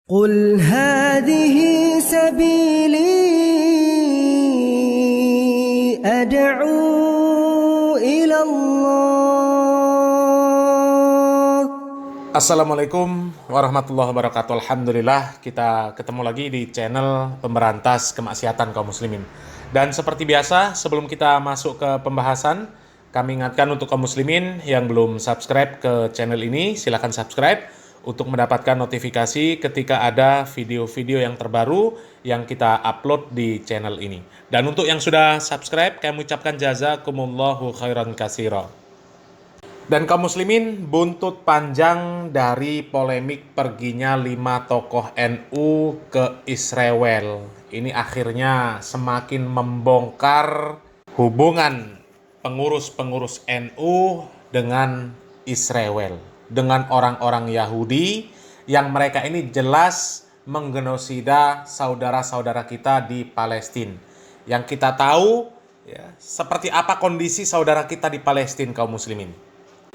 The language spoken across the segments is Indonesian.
قل هذه سبيلي أدعو إلى الله. Assalamualaikum warahmatullahi wabarakatuh. Alhamdulillah kita ketemu lagi di channel pemberantas kemaksiatan kaum muslimin. Dan seperti biasa, sebelum kita masuk ke pembahasan, kami ingatkan untuk kaum muslimin yang belum subscribe ke channel ini, silakan subscribe untuk mendapatkan notifikasi ketika ada video-video yang terbaru yang kita upload di channel ini. Dan untuk yang sudah subscribe, kami ucapkan jazakumullahu khairan katsira. Dan kaum muslimin, buntut panjang dari polemik perginya 5 tokoh NU ke Israel ini akhirnya semakin membongkar hubungan pengurus-pengurus NU dengan Israel, dengan orang-orang Yahudi yang mereka ini jelas menggenosida saudara-saudara kita di Palestina. Yang kita tahu ya, seperti apa kondisi saudara kita di Palestina kaum muslimin.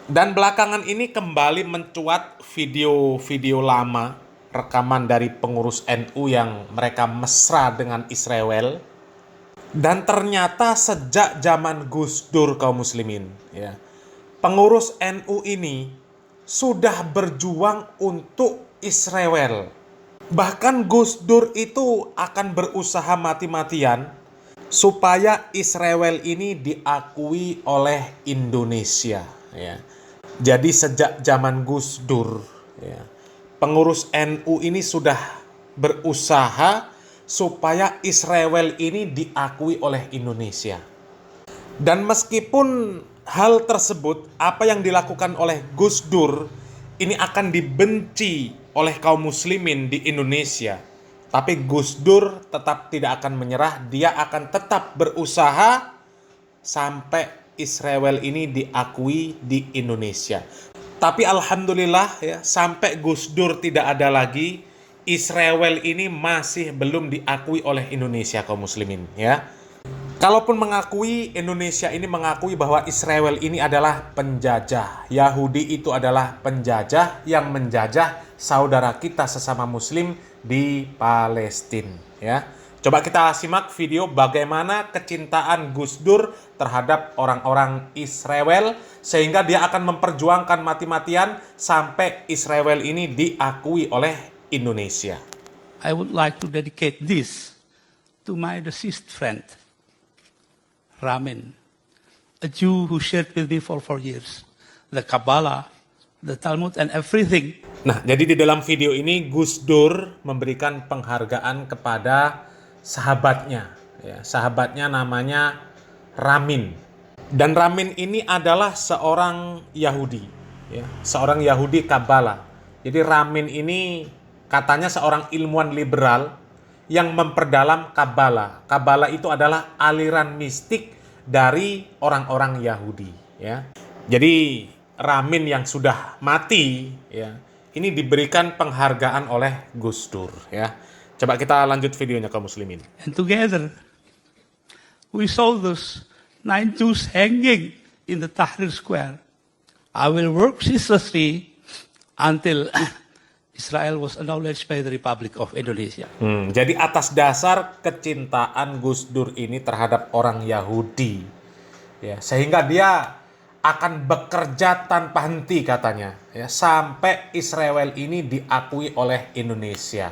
Dan belakangan ini kembali mencuat video-video lama, rekaman dari pengurus NU yang mereka mesra dengan Israel. Dan ternyata sejak zaman Gus Dur kaum muslimin, ya, pengurus NU ini sudah berjuang untuk Israel. Bahkan Gus Dur itu akan berusaha mati-matian supaya Israel ini diakui oleh Indonesia. Ya. Jadi sejak zaman Gus Dur, ya, pengurus NU ini sudah berusaha supaya Israel ini diakui oleh Indonesia. Dan meskipun hal tersebut, apa yang dilakukan oleh Gus Dur ini akan dibenci oleh kaum muslimin di Indonesia, tapi Gus Dur tetap tidak akan menyerah. Dia akan tetap berusaha sampai Israel ini diakui di Indonesia. Tapi alhamdulillah ya, sampai Gus Dur tidak ada lagi, Israel ini masih belum diakui oleh Indonesia kaum muslimin ya. Kalaupun mengakui, Indonesia ini mengakui bahwa Israel ini adalah penjajah. Yahudi itu adalah penjajah yang menjajah saudara kita sesama muslim di Palestina ya. Coba kita simak video bagaimana kecintaan Gus Dur terhadap orang-orang Israel sehingga dia akan memperjuangkan mati-matian sampai Israel ini diakui oleh Indonesia. I would like to dedicate this to my deceased friend, Ramin, a Jew who shared with me for 4 years, the Kabbalah, the Talmud, and everything. Nah, jadi di dalam video ini Gus Dur memberikan penghargaan kepada sahabatnya, ya, sahabatnya namanya Ramin. Dan Ramin ini adalah seorang Yahudi, ya, seorang Yahudi Kabbalah. Jadi Ramin ini katanya seorang ilmuwan liberal yang memperdalam Kabbalah. Kabbalah itu adalah aliran mistik dari orang-orang Yahudi, ya. Jadi Ramin yang sudah mati, ya, ini diberikan penghargaan oleh Gus Dur, ya. Coba kita lanjut videonya kaum muslimin. And together, we saw those 9 Jews hanging in the Tahrir Square. I will work ceaselessly until Israel was acknowledged by the Republic of Indonesia. Jadi atas dasar kecintaan Gus Dur ini terhadap orang Yahudi, ya, sehingga dia akan bekerja tanpa henti katanya, ya, sampai Israel ini diakui oleh Indonesia.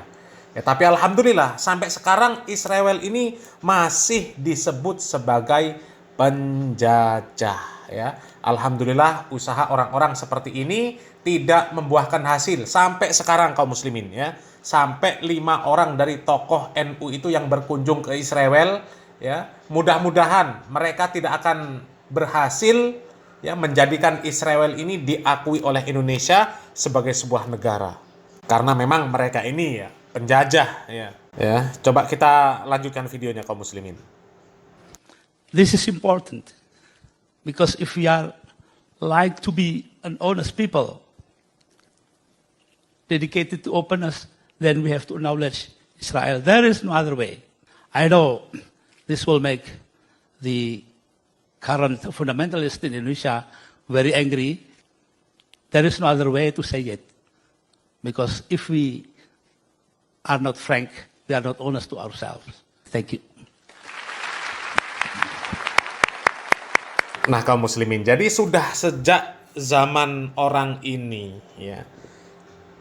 Ya, tapi alhamdulillah sampai sekarang Israel ini masih disebut sebagai penjajah. Ya, alhamdulillah usaha orang-orang seperti ini tidak membuahkan hasil sampai sekarang kaum muslimin ya. Sampai 5 orang dari tokoh NU itu yang berkunjung ke Israel ya. Mudah-mudahan mereka tidak akan berhasil ya menjadikan Israel ini diakui oleh Indonesia sebagai sebuah negara. Karena memang mereka ini ya penjajah ya. Ya, coba kita lanjutkan videonya kaum muslimin. This is important because if we are like to be an honest people, dedicated to openness, then we have to acknowledge Israel. There is no other way. I know this will make the current fundamentalists in Indonesia very angry. There is no other way to say it. Because if we are not frank, we are not honest to ourselves. Thank you. Nah, kaum muslimin, jadi sudah sejak zaman orang ini, ya,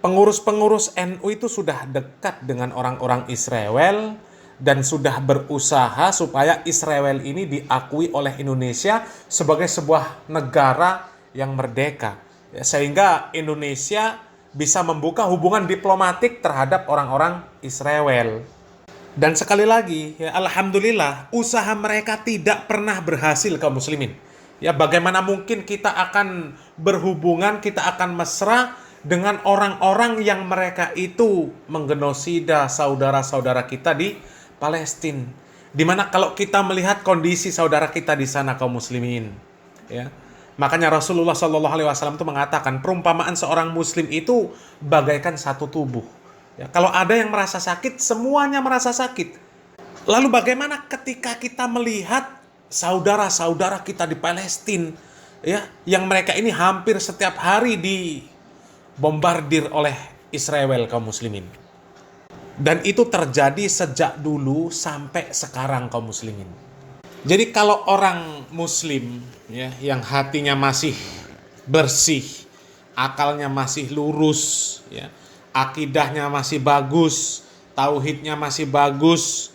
pengurus-pengurus NU itu sudah dekat dengan orang-orang Israel dan sudah berusaha supaya Israel ini diakui oleh Indonesia sebagai sebuah negara yang merdeka, ya, sehingga Indonesia bisa membuka hubungan diplomatik terhadap orang-orang Israel. Dan sekali lagi, ya, alhamdulillah, usaha mereka tidak pernah berhasil, kaum muslimin. Ya, bagaimana mungkin kita akan berhubungan, kita akan mesra dengan orang-orang yang mereka itu menggenosida saudara-saudara kita di Palestina. Dimana kalau kita melihat kondisi saudara kita di sana, kaum muslimin, ya, makanya Rasulullah SAW itu mengatakan perumpamaan seorang muslim itu bagaikan satu tubuh. Ya, kalau ada yang merasa sakit, semuanya merasa sakit. Lalu bagaimana ketika kita melihat saudara-saudara kita di Palestina, ya, yang mereka ini hampir setiap hari dibombardir oleh Israel, kaum muslimin. Dan itu terjadi sejak dulu sampai sekarang, kaum muslimin. Jadi kalau orang muslim, ya, yang hatinya masih bersih, akalnya masih lurus, ya, akidahnya masih bagus, tauhidnya masih bagus,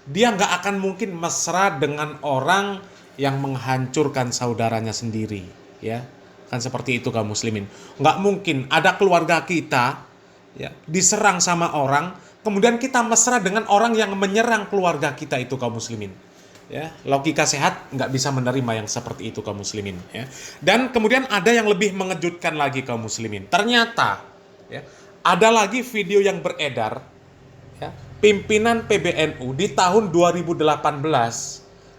dia nggak akan mungkin mesra dengan orang yang menghancurkan saudaranya sendiri, ya, kan seperti itu, kaum muslimin. Nggak mungkin ada keluarga kita, ya, diserang sama orang, kemudian kita mesra dengan orang yang menyerang keluarga kita itu, kaum muslimin. Ya, logika sehat nggak bisa menerima yang seperti itu, kaum muslimin. Ya. Dan kemudian ada yang lebih mengejutkan lagi, kaum muslimin. Ternyata, ya, ada lagi video yang beredar, ya, pimpinan PBNU di tahun 2018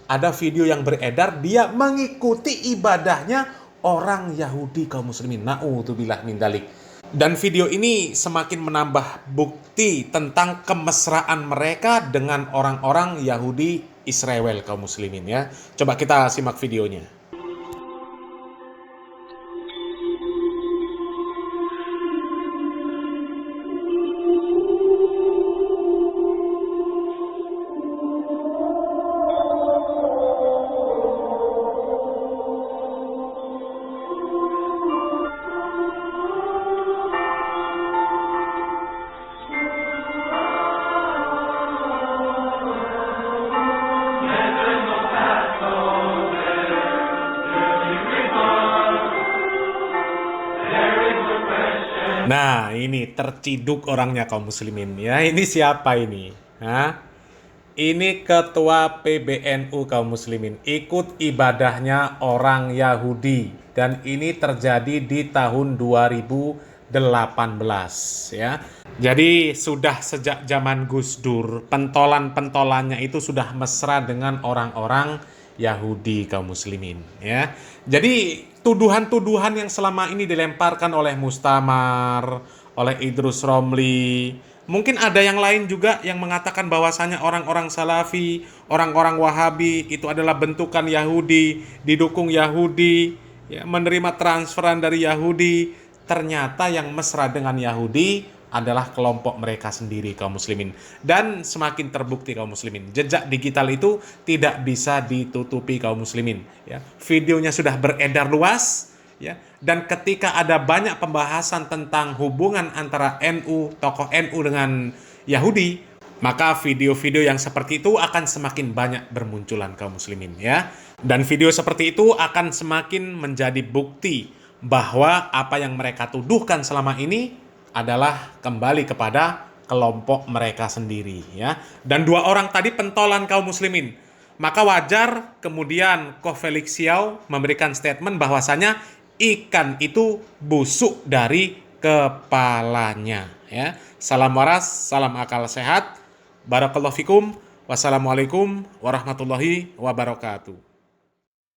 ada video yang beredar, dia mengikuti ibadahnya orang Yahudi, kaum muslimin. Na'udzubillah min dzalik. Dan video ini semakin menambah bukti tentang kemesraan mereka dengan orang-orang Yahudi Israel, kaum muslimin, ya. Coba kita simak videonya. Nah, ini terciduk orangnya, kaum muslimin, ya. Ini siapa ini? Hah? Ini ketua PBNU, kaum muslimin. Ikut ibadahnya orang Yahudi. Dan ini terjadi di tahun 2018, ya. Jadi sudah sejak zaman Gus Dur, pentolan-pentolannya itu sudah mesra dengan orang-orang Yahudi, kaum muslimin, ya. Jadi tuduhan-tuduhan yang selama ini dilemparkan oleh Mustamar, oleh Idrus Romli, mungkin ada yang lain juga yang mengatakan bahwasanya orang-orang Salafi, orang-orang Wahabi itu adalah bentukan Yahudi, didukung Yahudi, ya, menerima transferan dari Yahudi. Ternyata yang mesra dengan Yahudi adalah kelompok mereka sendiri, kaum muslimin. Dan semakin terbukti, kaum muslimin, jejak digital itu tidak bisa ditutupi, kaum muslimin, ya. Videonya sudah beredar luas, ya. Dan ketika ada banyak pembahasan tentang hubungan antara NU, tokoh NU dengan Yahudi, maka video-video yang seperti itu akan semakin banyak bermunculan, kaum muslimin, ya. Dan video seperti itu akan semakin menjadi bukti bahwa apa yang mereka tuduhkan selama ini adalah kembali kepada kelompok mereka sendiri, ya. Dan dua orang tadi pentolan, kaum muslimin. Maka wajar kemudian Ko Felix Xiao memberikan statement bahwasanya ikan itu busuk dari kepalanya, ya. Salam waras, salam akal sehat. Barakallahu fikum. Wassalamualaikum warahmatullahi wabarakatuh.